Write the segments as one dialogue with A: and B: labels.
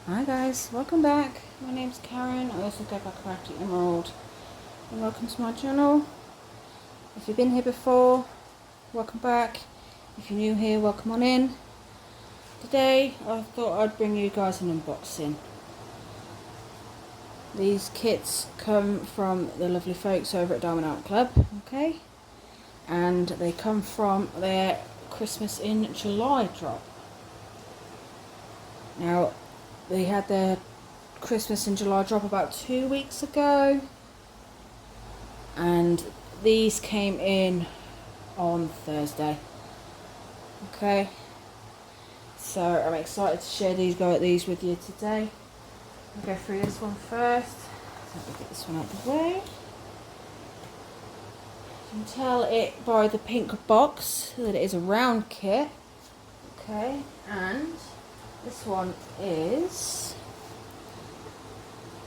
A: Hi guys, welcome back. My name's Karen. I also go by Crafty Emerald. And welcome to my channel. If you've been here before, welcome back. If you're new here, welcome on in. Today I thought I'd bring you guys an unboxing. These kits come from the lovely folks over at Diamond Art Club, okay? And they come from their Christmas in July drop. Now, they had their Christmas in July drop about 2 weeks ago, and these came in on Thursday. Okay, so I'm excited to share these with you today. I'll go through this one first. So let me get this one out of the way. You can tell it by the pink box that it is a round kit. Okay, and this one is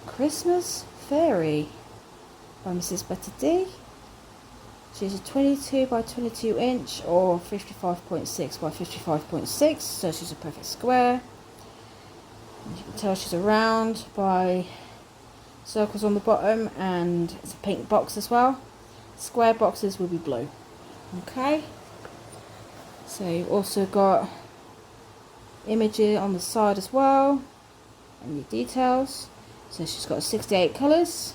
A: Christmas Fairy by Mrs. Betty D. She's a 22 by 22 inch or 55.6 by 55.6, so she's a perfect square. And you can tell she's a round by circles on the bottom, and it's a pink box as well. Square boxes will be blue. Okay, so you've also got images on the side as well, and your details. So she's got 68 colours,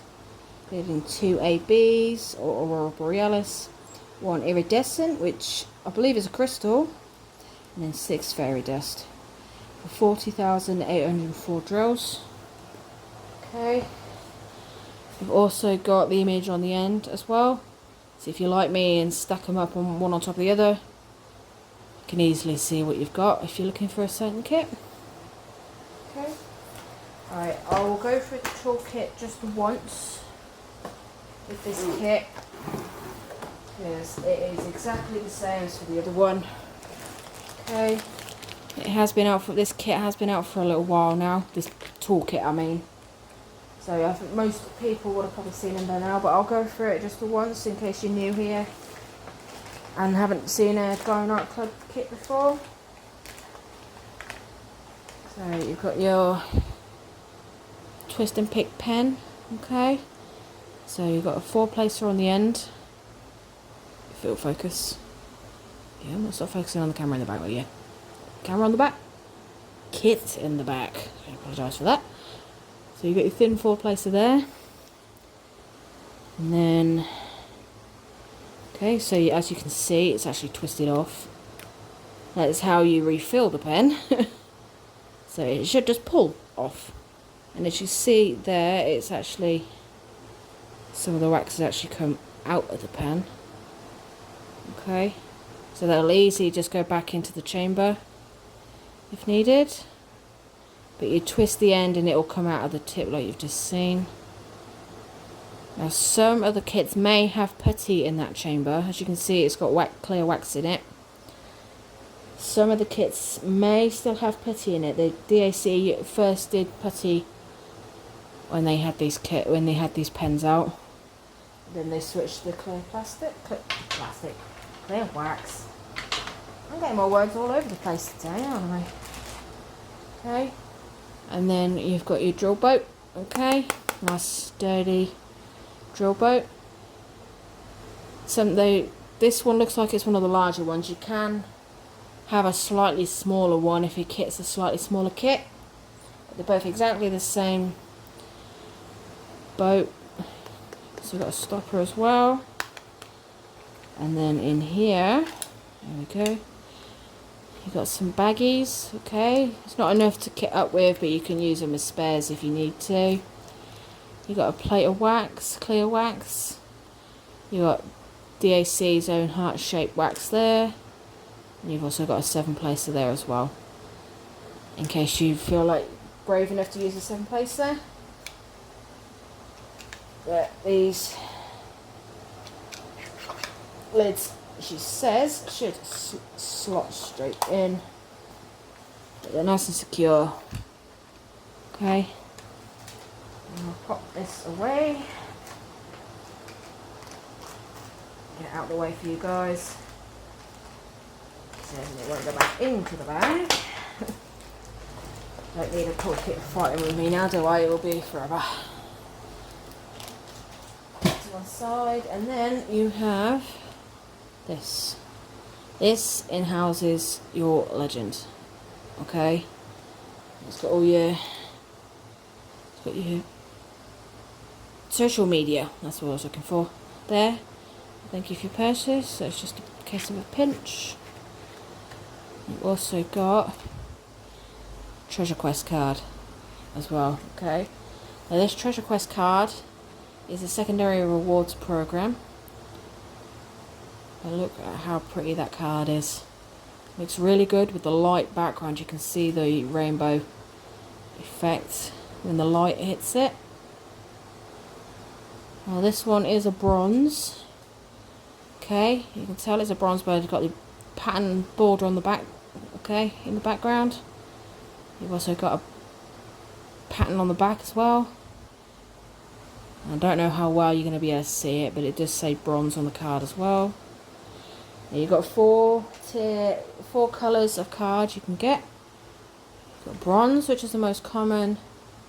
A: including 2 ABs or Aurora Borealis, 1 iridescent, which I believe is a crystal, and then 6 fairy dust for 40,804 drills. Okay, we've also got the image on the end as well, so if you like me and stack them up on one on top of the other, you can easily see what you've got if you're looking for a certain kit. Okay. Alright, I will go through the toolkit just once with this kit, because it is exactly the same as for the other one. Okay, this kit has been out for a little while now, this toolkit I mean. So I think most people would have probably seen them by now, but I'll go through it just for once in case you're new here and haven't seen a Diamond Art Club kit before. So you've got your twist and pick pen, okay, so you've got a 4-placer on the end. If it'll focus. Yeah, I'm not stop focusing on the camera in the back, will you? Camera on the back, kit in the back. I apologise for that. So you've got your thin 4-placer there, and then okay, so as you can see, it's actually twisted off. That is how you refill the pen. So it should just pull off. And as you see there, it's actually, some of the wax has actually come out of the pen. Okay, so that'll easily just go back into the chamber if needed. But you twist the end and it will come out of the tip like you've just seen. Now some of the kits may have putty in that chamber. As you can see, it's got clear wax in it. Some of the kits may still have putty in it. The DAC first did putty when they had these pens out. Then they switched to the clear wax. I'm getting my words all over the place today, aren't I? Okay, and then you've got your drill boat. Okay, nice sturdy drill boat. This one looks like it's one of the larger ones. You can have a slightly smaller one if your kit's a slightly smaller kit, but they're both exactly the same boat. So we've got a stopper as well, and then in here, there we go, you've got some baggies. Okay, it's not enough to kit up with, but you can use them as spares if you need to. You've got a plate of wax, clear wax. You've got DAC's own heart-shaped wax there. And you've also got a 7-placer there as well, in case you feel like brave enough to use a 7-placer. But these lids, she says, should slot straight in, but they're nice and secure. Okay, and I'll pop this away, get it out of the way for you guys. And it won't go back into the bag. Don't need a toolkit fighting with me now, do I? It will be forever. To one side, and then you have this. This in-houses your legend. Okay? It's got all your... It's got your social media. That's what I was looking for. There. Thank you for your purchase. So it's just a case of a pinch. You've also got Treasure Quest card as well. Okay? Now this Treasure Quest card is a secondary rewards program. And look at how pretty that card is. Looks really good with the light background. You can see the rainbow effect when the light hits it. Now this one is a bronze. Okay, you can tell it's a bronze, but it's got the pattern border on the back. Okay, in the background. You've also got a pattern on the back as well. I don't know how well you're going to be able to see it, but it does say bronze on the card as well. You've got four colours of cards you can get. You've got bronze, which is the most common.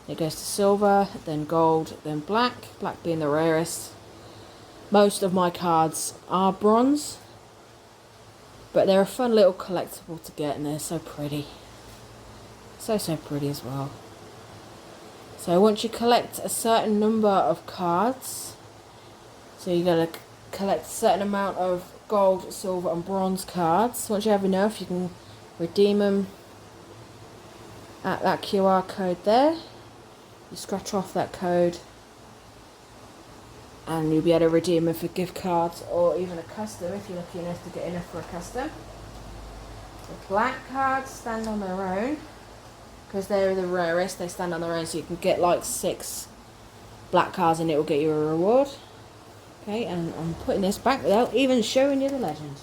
A: It goes to silver, then gold, then black. Black being the rarest. Most of my cards are bronze. But they're a fun little collectible to get, and they're so pretty. So pretty as well. So once you collect a certain number of cards, so you gotta collect a certain amount of gold, silver and bronze cards. Once you have enough, you can redeem them at that QR code there. You scratch off that code and you'll be able to redeem them for gift cards or even a custom if you're lucky enough to get enough for a custom. The black cards stand on their own because they're the rarest. They stand on their own, so you can get like 6 black cards and it will get you a reward. Okay, and I'm putting this back without even showing you the legend.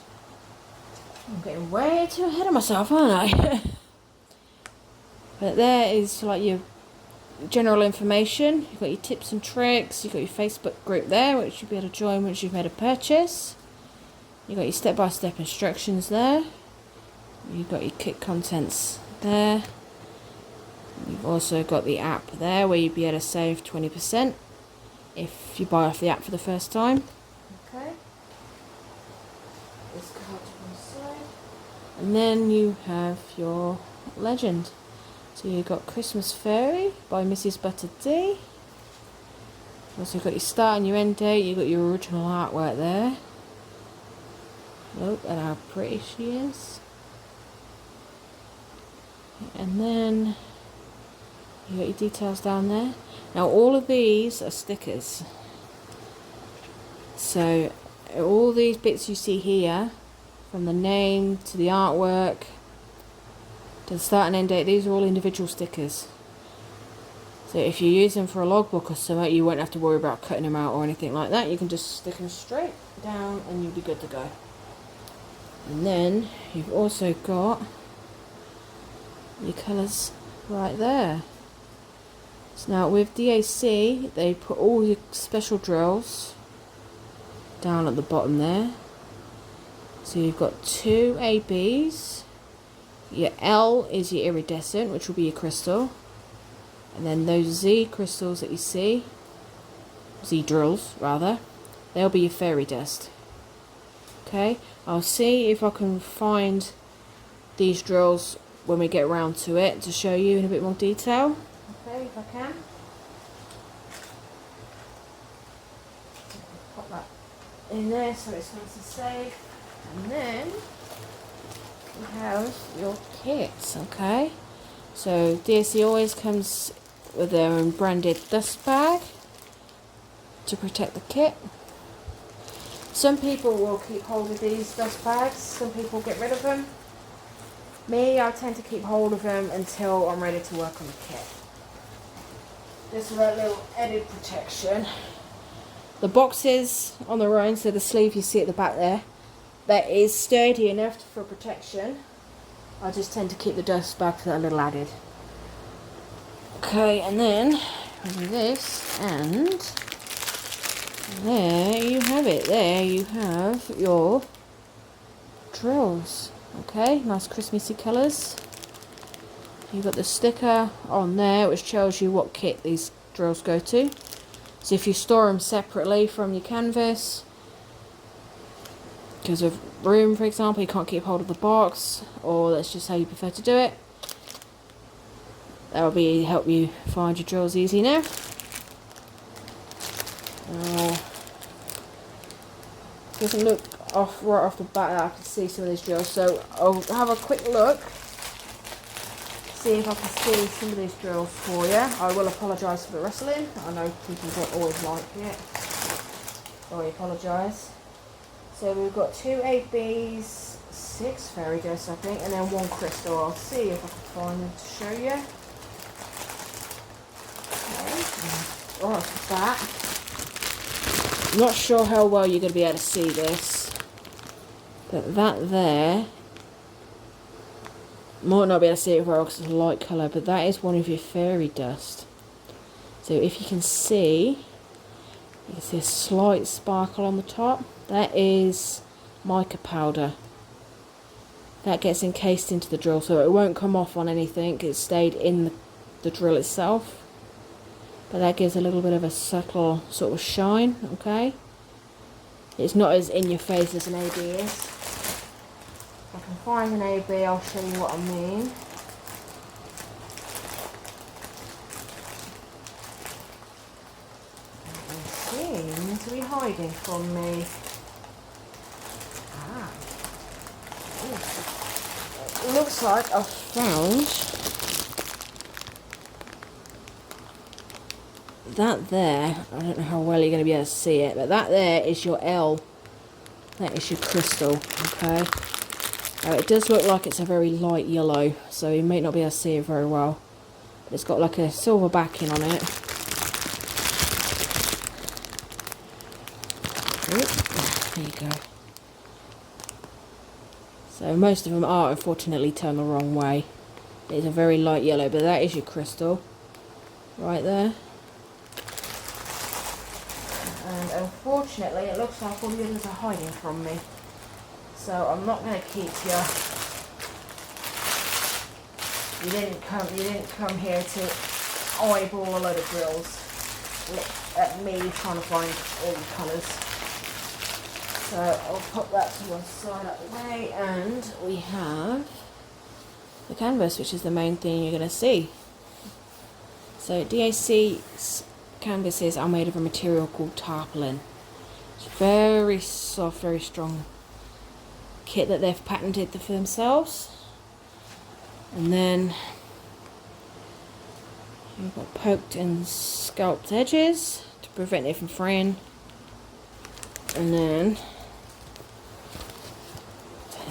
A: I'm getting way too ahead of myself, aren't I? But there is like your general information. You've got your tips and tricks. You've got your Facebook group there, which you'll be able to join once you've made a purchase. You've got your step-by-step instructions there. You've got your kit contents there. You've also got the app there where you'll be able to save 20%. If you buy off the app for the first time. Okay. This card to one side. And then you have your legend. So you've got Christmas Fairy by Mrs. Butter D. Also got your start and your end date. You've got your original artwork there. Look at how pretty she is. And then you got your details down there. Now all of these are stickers. So all these bits you see here, from the name to the artwork to the start and end date, these are all individual stickers. So if you use them for a logbook or something, you won't have to worry about cutting them out or anything like that. You can just stick them straight down and you'll be good to go. And then you've also got your colours right there. So now with DAC, they put all your special drills down at the bottom there. So you've got 2 ABs. Your L is your iridescent, which will be your crystal. And then those Z crystals that you see, Z drills rather, they'll be your fairy dust. Okay, I'll see if I can find these drills when we get around to it to show you in a bit more detail. Okay, if I can. Pop that in there so it's nice and safe. And then you have your kits, okay? So DAC always comes with their own branded dust bag to protect the kit. Some people will keep hold of these dust bags, some people get rid of them. Me, I tend to keep hold of them until I'm ready to work on the kit. Just for that little added protection. The boxes on their own, so the sleeve you see at the back there, that is sturdy enough for protection. I just tend to keep the dust bag for that little added. Okay, and then we do this, and there you have it. There you have your drills. Okay, nice Christmassy colours. you've got the sticker on there which tells you what kit these drills go to. So if you store them separately from your canvas, because of room for example, you can't keep hold of the box, or that's just how you prefer to do it, that'll be help you find your drills easy now. Doesn't look right off the bat that I can see some of these drills, so I'll have a quick look, see if I can see some of these drills for you. I will apologise for the rustling. I know people don't always like it, so I apologise. So we've got 2 ABs, 6 fairy dust I think, and then 1 crystal. I'll see if I can find them to show you. Okay. Right off the bat. I'm not sure how well you're going to be able to see this, but that there, might not be able to see it well because it's a light colour, but that is one of your fairy dust. So if you can see a slight sparkle on the top. That is mica powder. That gets encased into the drill, so it won't come off on anything. It's stayed in the drill itself. But that gives a little bit of a subtle sort of shine, okay? It's not as in your face as an AB is. If I can find an AB, I'll show you what I mean. It seems to be hiding from me. It looks like I've found that there. I don't know how well you're going to be able to see it, but that there is your L. That is your crystal, okay? It does look like it's a very light yellow, so you may not be able to see it very well. But it's got like a silver backing on it. There you go. So most of them are unfortunately turned the wrong way. It's a very light yellow, but that is your crystal right there. And unfortunately it looks like all the others are hiding from me, so I'm not going to keep you. You didn't come here to eyeball a load of drills. Look at me trying to find all the colours. So I'll pop that to one side out of the way, and we have the canvas, which is the main thing you're going to see. So DAC's canvases are made of a material called tarpaulin. It's very soft, very strong kit that they've patented for themselves. And then you've got poked and scalped edges to prevent it from fraying. And then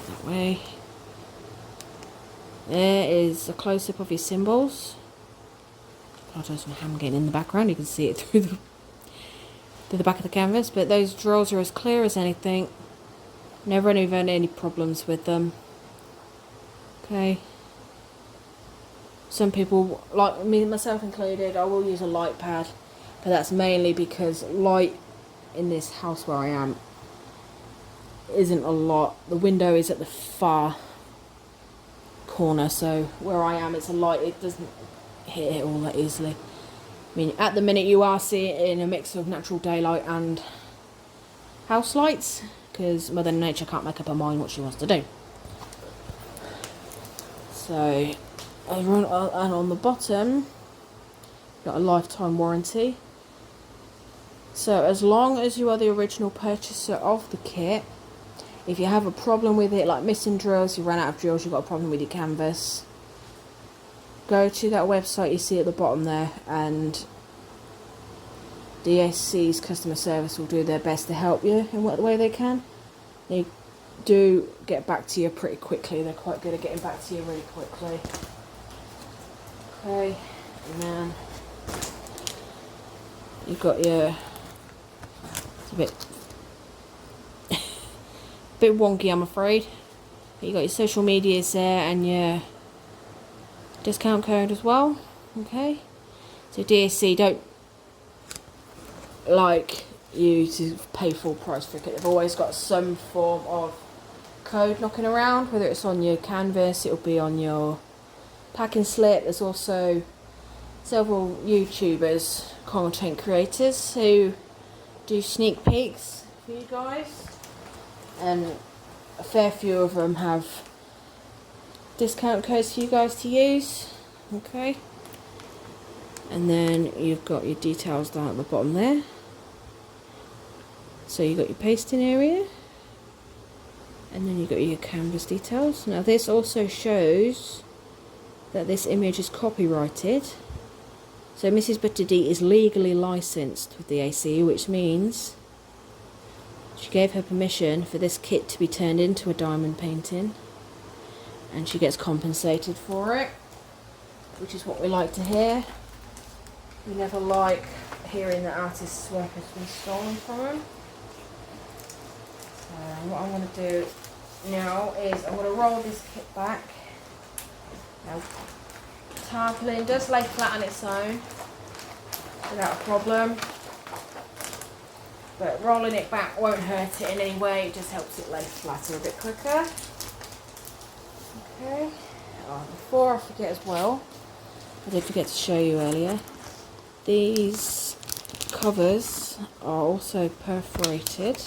A: that way. There is a close-up of your symbols. Apologise for ham getting in the background. You can see it through the back of the canvas. But those drills are as clear as anything. Never had any problems with them. Okay. Some people, like me, myself included, I will use a light pad, but that's mainly because light in this house where I am isn't a lot. The window is at the far corner, so where I am it's a light, it doesn't hit it all that easily. I mean, at the minute you are seeing a mix of natural daylight and house lights, because Mother Nature can't make up her mind what she wants to do. So, and on the bottom, got a lifetime warranty. So as long as you are the original purchaser of the kit, if you have a problem with it, like missing drills, you ran out of drills, you've got a problem with your canvas, go to that website you see at the bottom there, and DSC's customer service will do their best to help you in what way they can. They do get back to you pretty quickly. They're quite good at getting back to you really quickly. Okay, and then you've got your, it's a bit wonky I'm afraid, but you got your social medias there and your discount code as well. Okay, so DSC don't like you to pay full price for it. They've always got some form of code knocking around, whether it's on your canvas, it'll be on your packing slip. There's also several YouTubers, content creators who do sneak peeks for you guys, and a fair few of them have discount codes for you guys to use. Okay, and then you've got your details down at the bottom there. So you've got your pasting area, and then you've got your canvas details. Now this also shows that this image is copyrighted. So Mrs. Butter D is legally licensed with the ACE, which means she gave her permission for this kit to be turned into a diamond painting, and she gets compensated for it, which is what we like to hear. We never like hearing that artists' work has been stolen from them. So what I'm going to do now is I'm going to roll this kit back. Now, tarpaulin does lay flat on its own without a problem, but rolling it back won't hurt it in any way. It just helps it lay flatter a bit quicker. Okay. Oh, before I forget as well, I did forget to show you earlier, these covers are also perforated.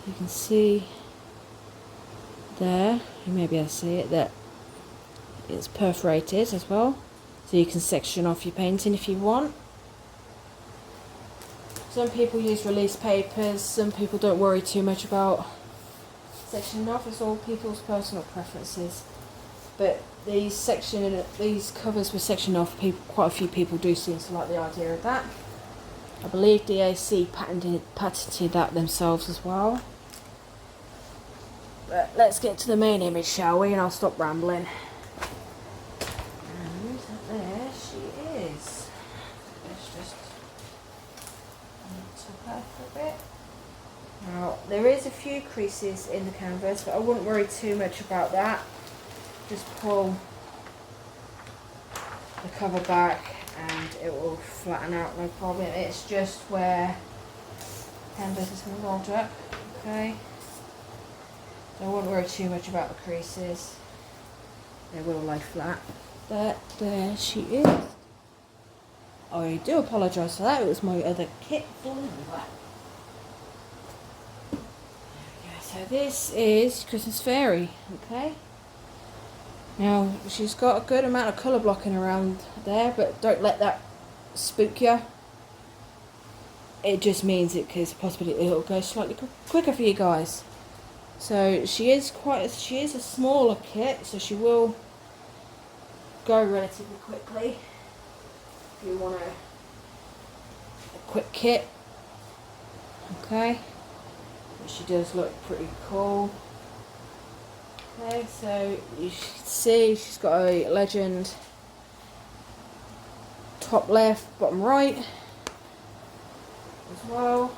A: You can see there, you may be able to see it, that it's perforated as well, so you can section off your painting if you want. Some people use release papers, some people don't worry too much about sectioning off. It's all people's personal preferences. But these covers with section off, quite a few people do seem to like the idea of that. I believe DAC patented that themselves as well. But let's get to the main image, shall we? And I'll stop rambling. And there she is. Let's just top her for a bit. Now, there is a few creases in the canvas, but I wouldn't worry too much about that. Just pull the cover back and it will flatten out, no problem. It's just where canvas is going to roll up. Okay. So I wouldn't worry too much about the creases. They will lay flat. But there she is. I do apologise for that. It was my other kit falling over. So this is Christmas Fairy. Okay. Now, she's got a good amount of colour blocking around there, but don't let that spook you. It just means it is a possibility it'll go slightly quicker for you guys. So she is a smaller kit, so she will go relatively quickly. If you want a quick kit, okay. But she does look pretty cool. Okay, so you can see she's got a legend top left, bottom right as well.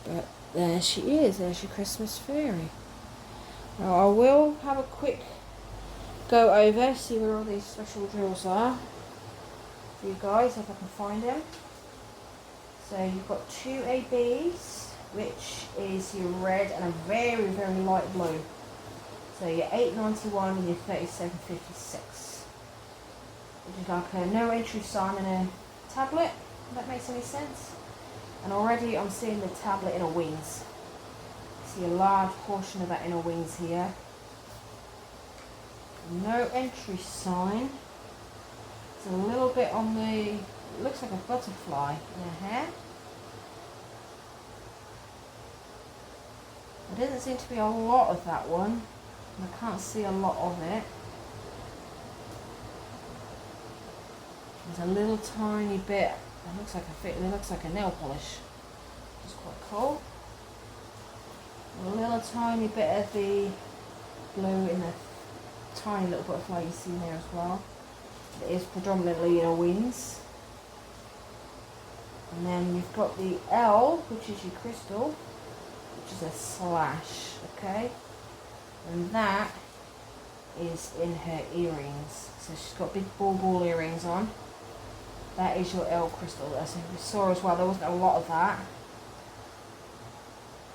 A: But there she is, there's your Christmas Fairy. Now I will have a quick go over, see where all these special drills are for you guys, if I can find them. So you've got two ABs, which is your red and a very, very light blue. So your 891 and your 3756. Which is like a no entry sign and a tablet, if that makes any sense. And already I'm seeing the tablet inner wings. See a large portion of that inner wings here. No entry sign. It's a little bit on the, it looks like a butterfly in her hair. There doesn't seem to be a lot of that one. I can't see a lot of it. There's a little tiny bit. It looks like a nail polish. It's quite cool. A little tiny bit of the blue in the tiny little butterfly you see there as well. It is predominantly in her wings. And then you've got the L, which is your crystal, which is a slash, okay? And that is in her earrings. So she's got big ball earrings on. That is your L crystal. As we saw as well, there wasn't a lot of that.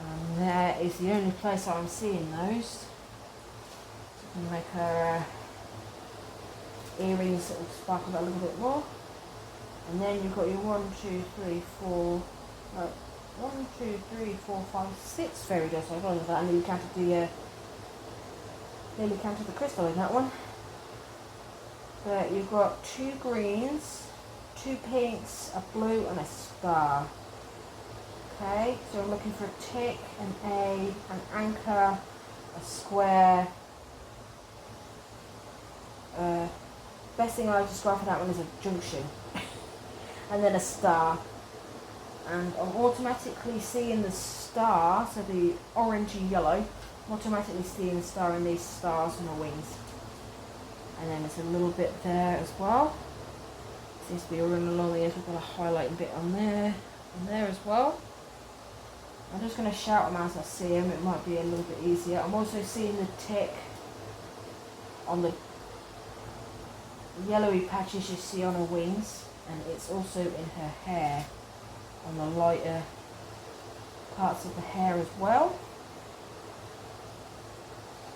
A: And there is the only place I'm seeing those. So And make her earrings sort of sparkle a little bit more. And then you've got your 6 fairy dust. I got that. I nearly counted the crystal in that one. But you've got 2 greens, 2 pinks, a blue, and a star. Okay, so I'm looking for a tick, an A, an anchor, a square. Best thing I describe for that one is a junction. And then a star. And I'm automatically seeing the star, so the orangey yellow, I'm automatically seeing the star in these stars on the wings. And then there's a little bit there as well. Seems to be running along the edge. We've got a highlighting bit on there as well. I'm just going to shout them as I see them. It might be a little bit easier. I'm also seeing the tick on the yellowy patches you see on her wings, and it's also in her hair, on the lighter parts of the hair as well.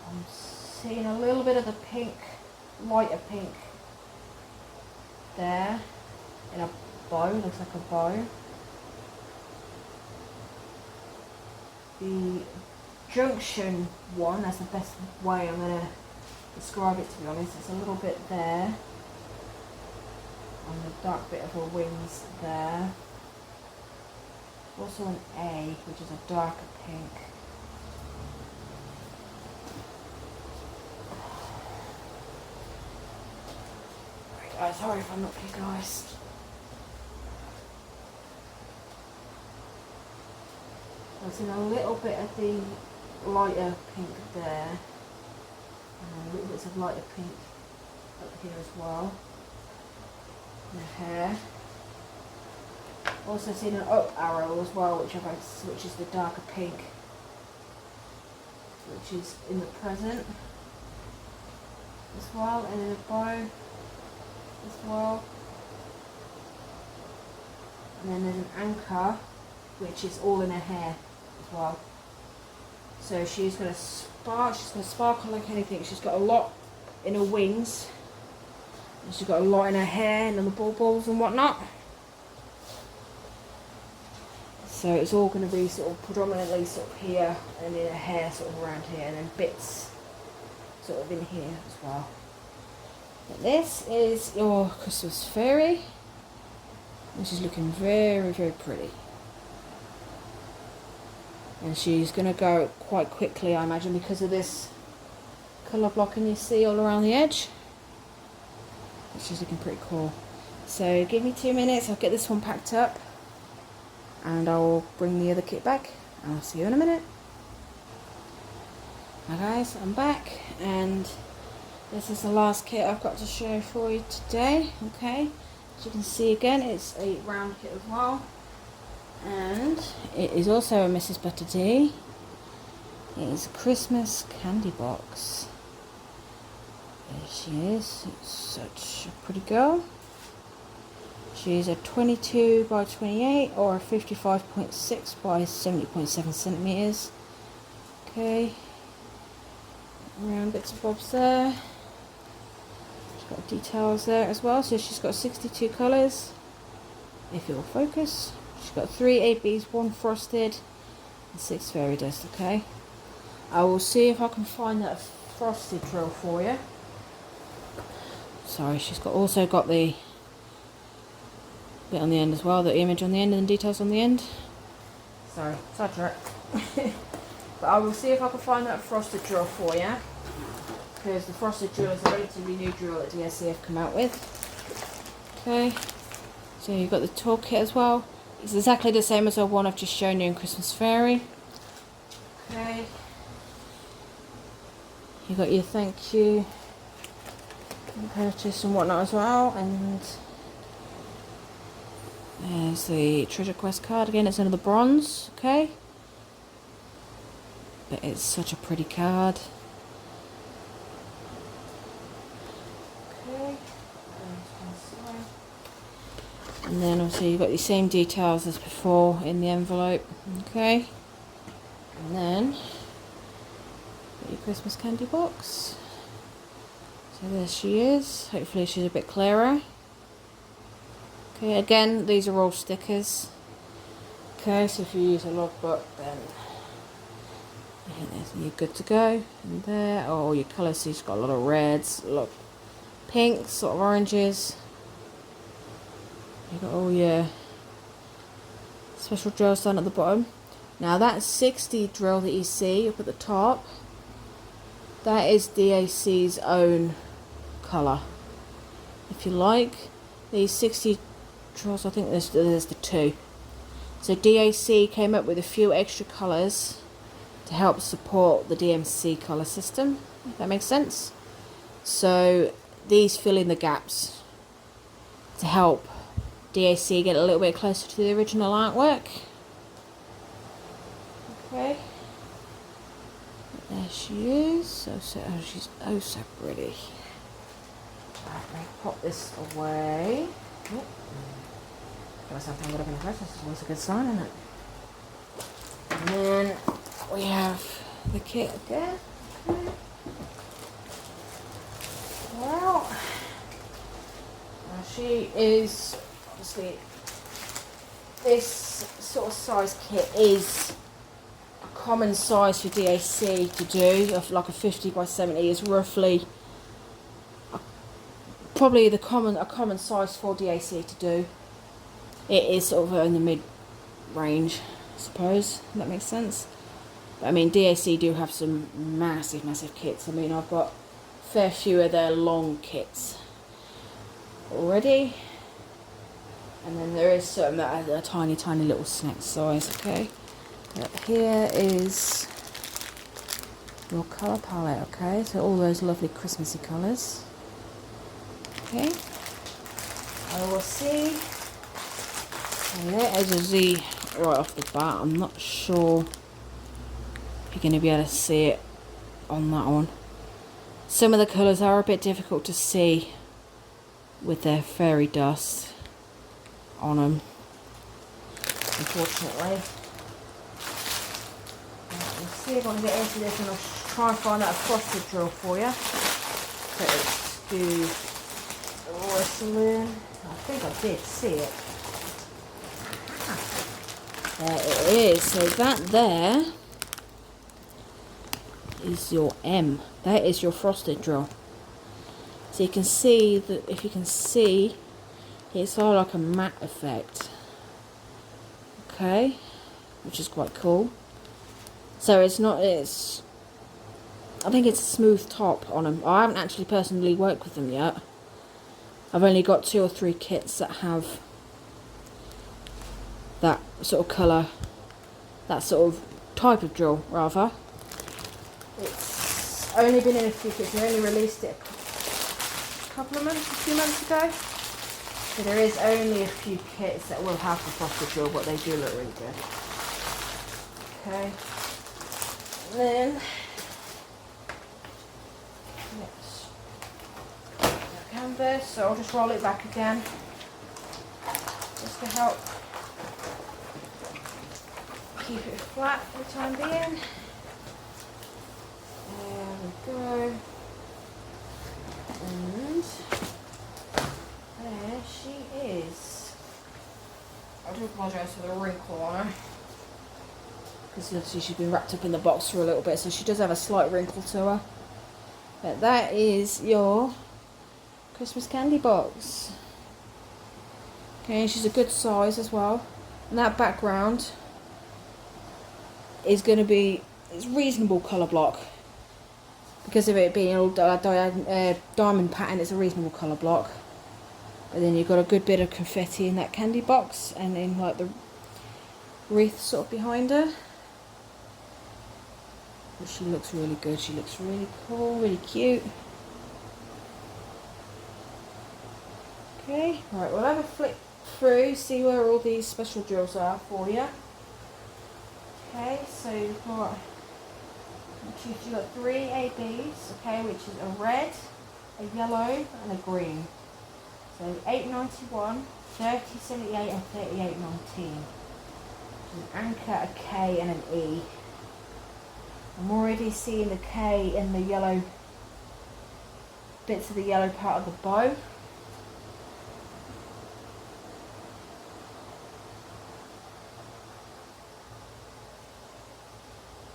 A: I'm seeing a little bit of the pink, lighter pink there in a bow, looks like a bow. The junction one, that's the best way I'm going to describe it, to be honest. It's a little bit there on the dark bit of her wings there. Also an A, which is a darker pink. Right, guys, sorry if I'm not guys. I've seen a little bit of the lighter pink there, and little bits of lighter pink up here as well. The hair. Also seen an up arrow as well, which is the darker pink, which is in the present as well, and in a bow as well. And then there's an anchor, which is all in her hair as well. So she's going to sparkle like anything. She's got a lot in her wings, and she's got a lot in her hair and on the baubles and whatnot. So it's all going to be sort of predominantly sort of here, and in her hair sort of around here, and then bits sort of in here as well. But this is your Christmas fairy, and she's looking very, very pretty. And she's going to go quite quickly, I imagine, because of this colour blocking you see all around the edge. But she's looking pretty cool. So give me 2 minutes, I'll get this one packed up, and I'll bring the other kit back, and I'll see you in a minute. Hi guys, I'm back, and this is the last kit I've got to show for you today. Okay, as you can see again, it's a round kit as well. And it is also a Mrs. Butter D. It is a Christmas candy box. There she is. It's such a pretty girl. She's a 22 by 28 or a 55.6 by 70.7 centimeters. Okay. Round bits and bobs there. She's got details there as well. So she's got 62 colours. If it will focus. She's got 3 ABs, 1 frosted, and 6 fairy dust, okay? I will see if I can find that frosted drill for you. Sorry, she's also got the bit on the end as well, the image on the end and the details on the end. Sorry, sidetrack. But I will see if I can find that frosted drill for you, because the frosted drill is a relatively new drill that DSC have come out with. Okay, so you've got the toolkit as well. It's exactly the same as the one I've just shown you in Christmas Fairy. Okay. You got your thank you and purchase and whatnot as well, and there's the Treasure Quest card again. It's another bronze, okay, but it's such a pretty card. Okay. And then obviously you've got the same details as before in the envelope, okay? And then got your Christmas candy box. So there she is. Hopefully she's a bit clearer. Okay, again, these are all stickers. Okay, so if you use a logbook, then you're good to go. And there, oh, your colours, so you've got a lot of reds, a lot of pinks, sort of oranges. You've got all your special drills down at the bottom. Now that 60 drill that you see up at the top, that is DAC's own colour. If you like, these 60 drills, I think there's the two. So DAC came up with a few extra colours to help support the DMC colour system, if that makes sense. So these fill in the gaps to help DAC get a little bit closer to the original artwork. Okay. There she is. She's oh so pretty. Right, let me pop this away. Oh. Got myself a little bit of press. That's always a good sign, isn't it? And then we have the kit again. Okay. Well, she is obviously, this sort of size kit is a common size for DAC to do, of like a 50 by 70 is roughly probably a common size for DAC to do. It is sort of in the mid range, I suppose, if that makes sense. But I mean, DAC do have some massive kits. I mean, I've got a fair few of their long kits already. And then there is some that are a tiny little snack size, okay? But here is your colour palette, okay? So all those lovely Christmassy colours. Okay. I will see. There is a Z right off the bat. I'm not sure if you're going to be able to see it on that one. Some of the colours are a bit difficult to see with their fairy dust on them, unfortunately. Right, let's see if I can get into this, and I'll try and find out a frosted drill for you. So excuse the whistling. I think I did see it. There it is. So that there is your M. That is your frosted drill. So you can see that, if you can see, it's all like a matte effect. Okay, which is quite cool. So I think it's a smooth top on them. I haven't actually personally worked with them yet. I've only got 2 or 3 kits that have that sort of colour, that sort of type of drill rather. It's only been in a few kits. I only released it a few months ago. So there is only a few kits that will have the frosted drill, but they do look really good. Okay. And then next, canvas. So I'll just roll it back again, just to help keep it flat for the time being. There we go. And there she is. I do apologise for the wrinkle on her, because obviously she's been wrapped up in the box for a little bit, so she does have a slight wrinkle to her. But that is your Christmas candy box. Okay, she's a good size as well. And that background is going to be, it's reasonable colour block. Because of it being all diamond pattern, it's a reasonable colour block. But then you've got a good bit of confetti in that candy box, and then like the wreath sort of behind her. But she looks really good. She looks really cool, really cute. Okay, right, we'll have a flick through, see where all these special drills are for you. Okay, so you've got 3 ABs, okay, which is a red, a yellow, and a green. So 891, 3078, and 3819. An anchor, a K, and an E. I'm already seeing the K in the yellow bits of the yellow part of the bow.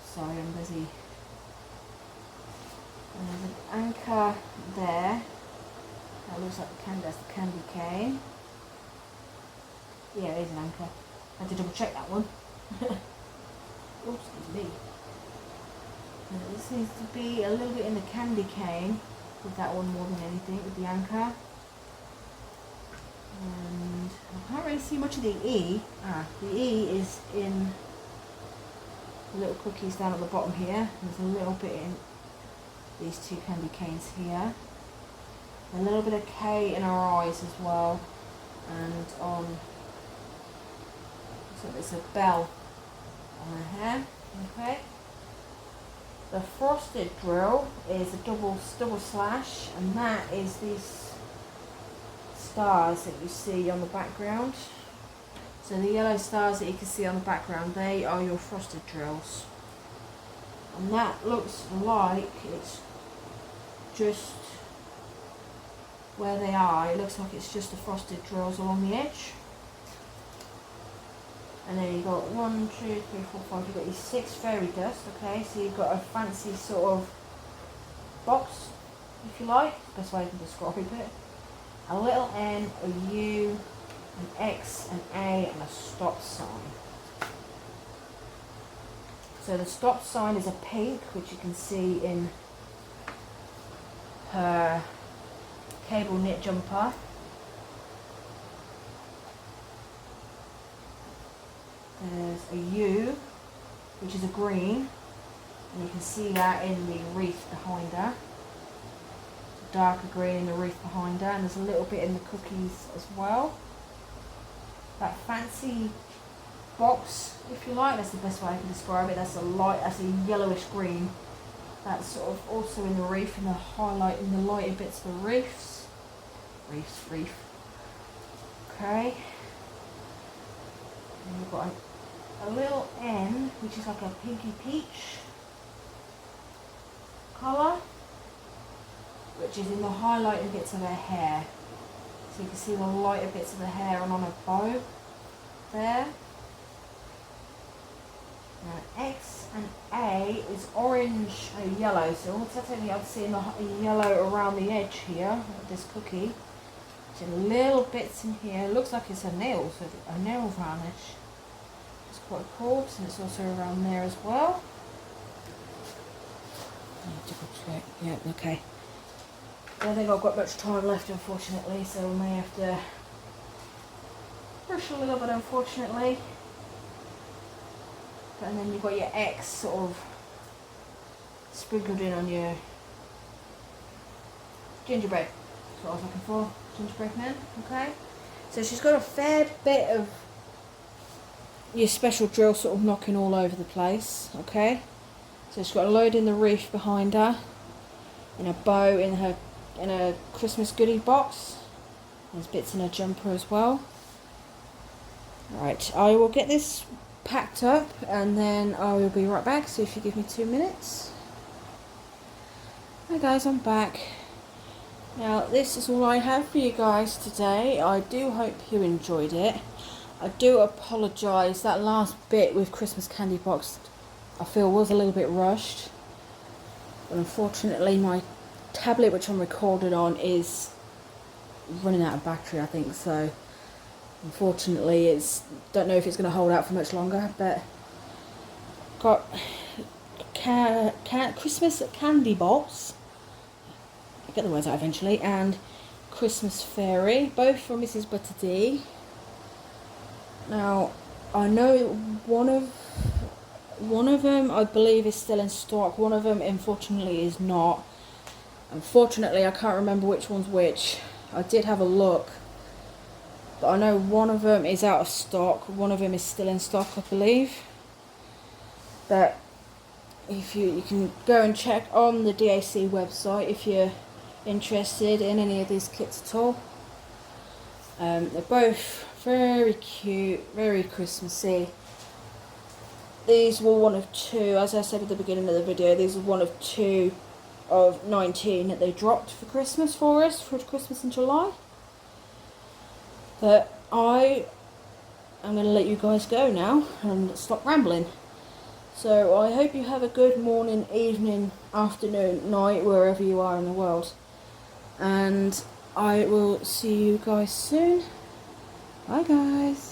A: Sorry, I'm busy. And there's an anchor there. That looks like that's the candy cane. Yeah, it is an anchor. I had to double check that one. Oops, excuse me. And this seems to be a little bit in the candy cane with that one more than anything, with the anchor. And I can't really see much of the E. The E is in the little cookies down at the bottom here. There's a little bit in these two candy canes here. A little bit of K in her eyes as well. And on, so there's a bell on her hair. Okay. The frosted drill is a double slash, and that is these stars that you see on the background. So the yellow stars that you can see on the background, they are your frosted drills. And that looks like it's just where they are. It looks like it's just the frosted drills along the edge. And then you've got 1, 2, 3, 4, 5, you've got your 6 fairy dust, okay? So you've got a fancy sort of box, if you like, best way I can describe it. A little N, a U, an X, an A, and a stop sign. So the stop sign is a pink, which you can see in her cable knit jumper. There's a U, which is a green, and you can see that in the wreath behind her. It's a darker green in the wreath behind her, and there's a little bit in the cookies as well. That fancy box, if you like, that's the best way I can describe it. That's a yellowish green. That's sort of also in the wreath, in the lighter bits of the wreaths. Wreath. Okay. And we've got a little N, which is like a pinky peach colour, which is in the highlighted bits of her hair. So you can see the lighter bits of the hair and on her bow there. Now X and A is orange and yellow, so all technically I'm seeing the yellow around the edge here of this cookie. It's in little bits in here. It looks like it's a nail varnish. It's quite cool, and it's also around there as well. Double check. Yeah, okay. I don't think I've got much time left, unfortunately, so we may have to push a little bit, unfortunately. And then you've got your X sort of sprinkled in on your gingerbread. That's what I was looking for. Gingerbread man, okay? So she's got a fair bit of your special drill sort of knocking all over the place, okay? So she's got a load in the wreath behind her, in a bow in a Christmas goodie box. There's bits in her jumper as well. Right, I will get this packed up and then I will be right back, so if you give me 2 minutes. Hi guys, I'm back. Now this is all I have for you guys today. I do hope you enjoyed it. I do apologise, that last bit with Christmas candy box I feel was a little bit rushed. But unfortunately my tablet which I'm recording on is running out of battery, I think, so unfortunately don't know if it's going to hold out for much longer, but got Christmas candy box, I'll get the words out eventually, and Christmas fairy, both from Mrs. Butter D. Now I know one of them I believe is still in stock, one of them unfortunately is not. Unfortunately I can't remember which one's which. I did have a look, but I know one of them is out of stock, one of them is still in stock, I believe. But if you can go and check on the DAC website if you're interested in any of these kits at all. They're both very cute, very Christmassy. These were one of two, as I said at the beginning of the video, these are one of two of 19 that they dropped for Christmas for us, for Christmas in July. But I'm going to let you guys go now and stop rambling. So I hope you have a good morning, evening, afternoon, night, wherever you are in the world. And I will see you guys soon. Bye guys.